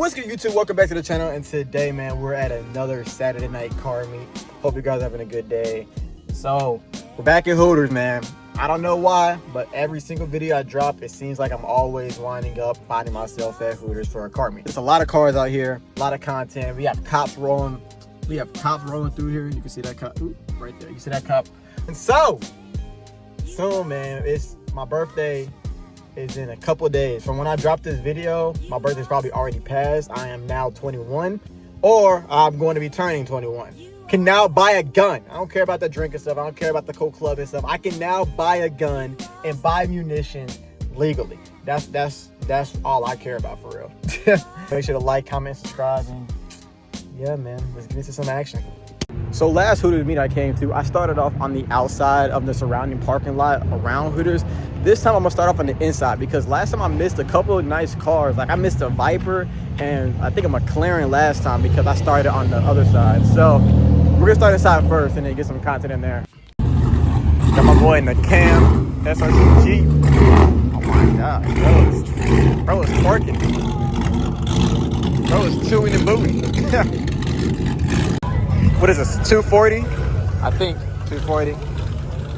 What's good, YouTube? Welcome back to the channel, and today, man, we're at another Saturday night car meet. Hope you guys are having a good day. So, we're back at Hooters, man. I don't know why, but every single video I drop, it seems like I'm always winding up finding myself at Hooters for a car meet. There's a lot of cars out here, a lot of content. We have cops rolling. We have cops rolling through here. You can see that cop. Ooh, right there. You see that cop? And so, soon, man, it's my birthday. Is in a couple days. From when I dropped this video, my birthday's probably already passed. I am now 21, or I'm going to be turning 21. Can now buy a gun. I don't care about the drinking stuff. I don't care about the cool club and stuff. I can now buy a gun and buy munitions legally. That's all I care about, for real. Make sure to like, comment, subscribe, and yeah, man, let's get into some action. So last Hooters meet I came to, I started off on the outside of the surrounding parking lot around Hooters. This time I'm gonna start off on the inside because last time I missed a couple of nice cars. Like I missed a Viper and I think a McLaren last time because I started on the other side. So we're gonna start inside first and then get some content in there. Got my boy in the Cam SRC Jeep. Oh my God, bro is twerking. Bro is chewing and booting. What is this, 240? I think 240.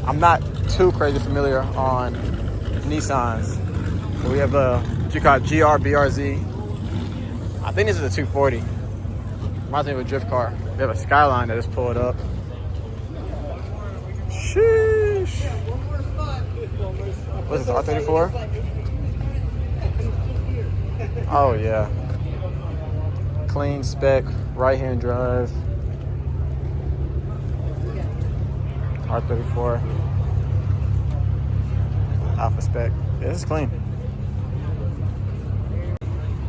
I'm not too crazy familiar on Nissans. So we have a, what you call it, GR-BRZ. I think this is a 240. Reminds me of a drift car. We have a Skyline that just pulled up. Sheesh. What is this, R34? Oh yeah. Clean spec, right-hand drive. R34 Alpha spec. Yeah, this is clean.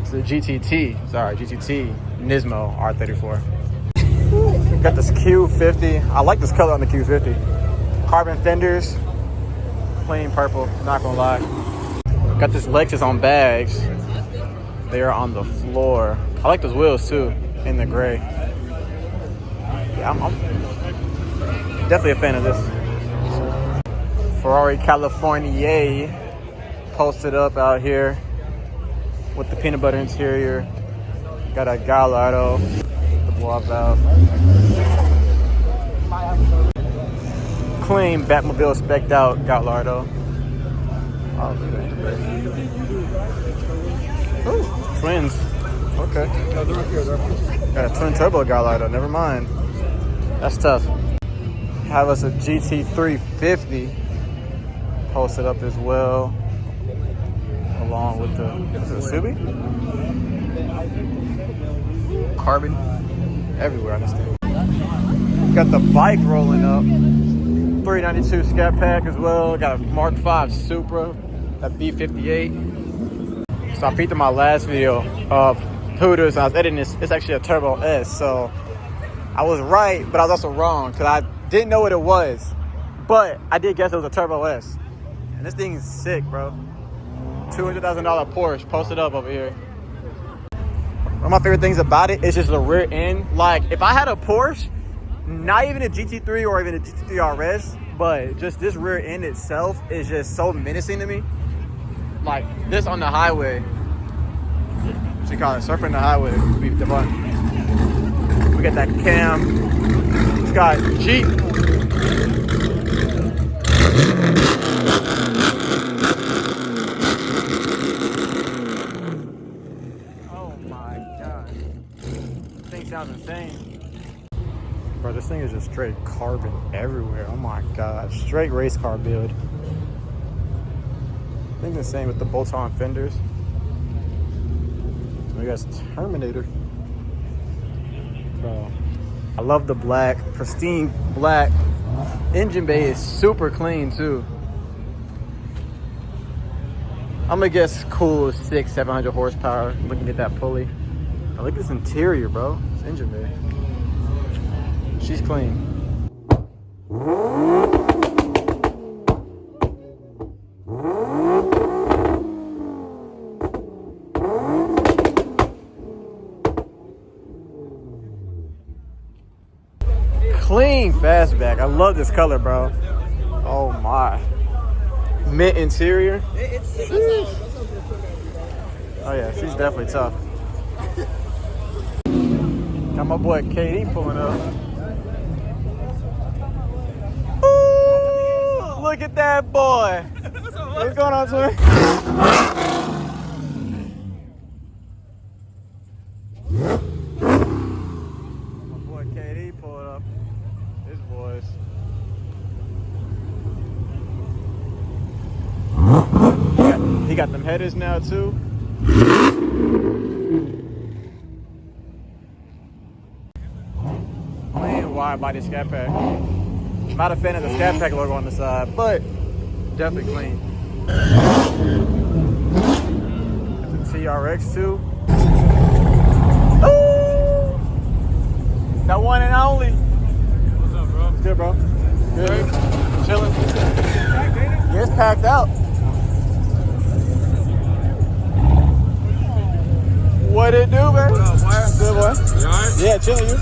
It's a GTT. Sorry, GTT Nismo R34. Got this Q50. I like this color on the Q50. Carbon fenders, plain purple. Not gonna lie. Got this Lexus on bags. They are on the floor. I like those wheels too in the gray. Yeah, I'm definitely a fan of this. Ferrari California posted up out here with the peanut butter interior. Got a Gallardo, the blow valve. Clean Batmobile specced out Gallardo. Oh, ooh, twins. Okay. Got a twin turbo Gallardo, never mind. That's tough. Have us a GT350 posted up as well, along with the, is it a Subi? Carbon everywhere on this thing. Got the bike rolling up, 392 Scat Pack as well. Got a Mark V Supra, a B58. So I peeked in my last video of Hooters. I was editing this. It's actually a Turbo S, so I was right, but I was also wrong because I didn't know what it was, but I did guess it was a Turbo S. And this thing is sick, bro. $200,000 Porsche posted up over here. One of my favorite things about it is just the rear end. Like, if I had a Porsche, not even a GT3 or even a GT3 RS, but just this rear end itself is just so menacing to me. Like, this on the highway. What you call it? Surfing the highway. We got that Cam. It's got Jeep. Oh my God. This thing sounds insane. Bro, this thing is just straight carbon everywhere. Oh my God. Straight race car build. I think it's insane with the bolt-on fenders. So we got Terminator. Bro. I love the black, pristine black. Engine bay is super clean too. I'm gonna guess cool 600-700 horsepower. Looking at that pulley. Oh, look at this interior, bro. This engine bay. She's clean. Clean fastback. I love this color, bro. Oh my. Mint interior. Oh yeah, she's definitely tough. Got my boy KD pulling up. Ooh, look at that boy. What's going on, twin? My boy KD pulled up. His boys. He got them headers now too. Clean wide body scat pack. Not a fan of the scat pack logo on the side, but definitely clean. That's a TRX too. Ooh! That one and only. What's up, bro? Good, bro. Good. Chilling. Yeah, it's packed out. What it do, man? What up, boy? Good, boy. You alright? Yeah, chilling, you.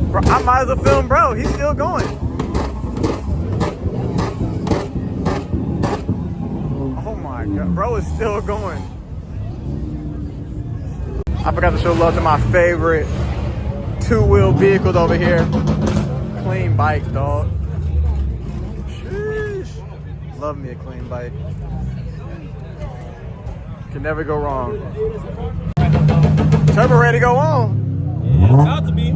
Bro, I might as well film bro. He's still going. Oh my god, bro is still going. I forgot to show love to my favorite two-wheel vehicles over here. Clean bikes, dog. Sheesh. Love me a clean bike. Can never go wrong. Turbo ready to go on. Yeah, it's about to be.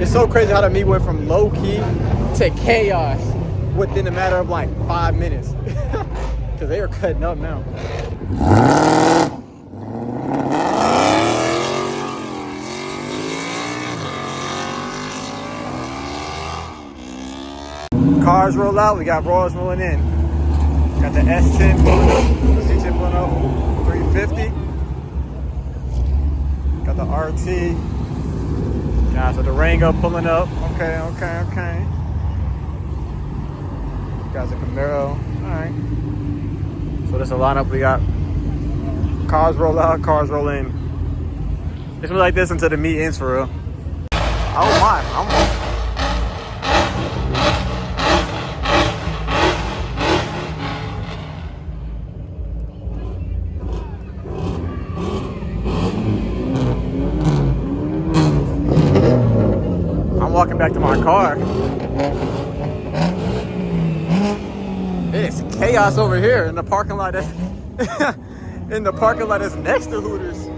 It's so crazy how the meet went from low key to chaos within a matter of like 5 minutes. Because they are cutting up now. Cars roll out, we got Royals rolling in. Got the S10 pulling up, the C10 pulling up, 350. Got the RT. Guys, so the Rango pulling up. Okay. Guys, a Camaro. Alright. So this is a lineup. We got cars roll out, cars roll in. It's gonna be like this until the meet ends for real. Oh my, I'm walking back to my car. It's chaos over here in the parking lot. In the parking lot that's next to Hooters.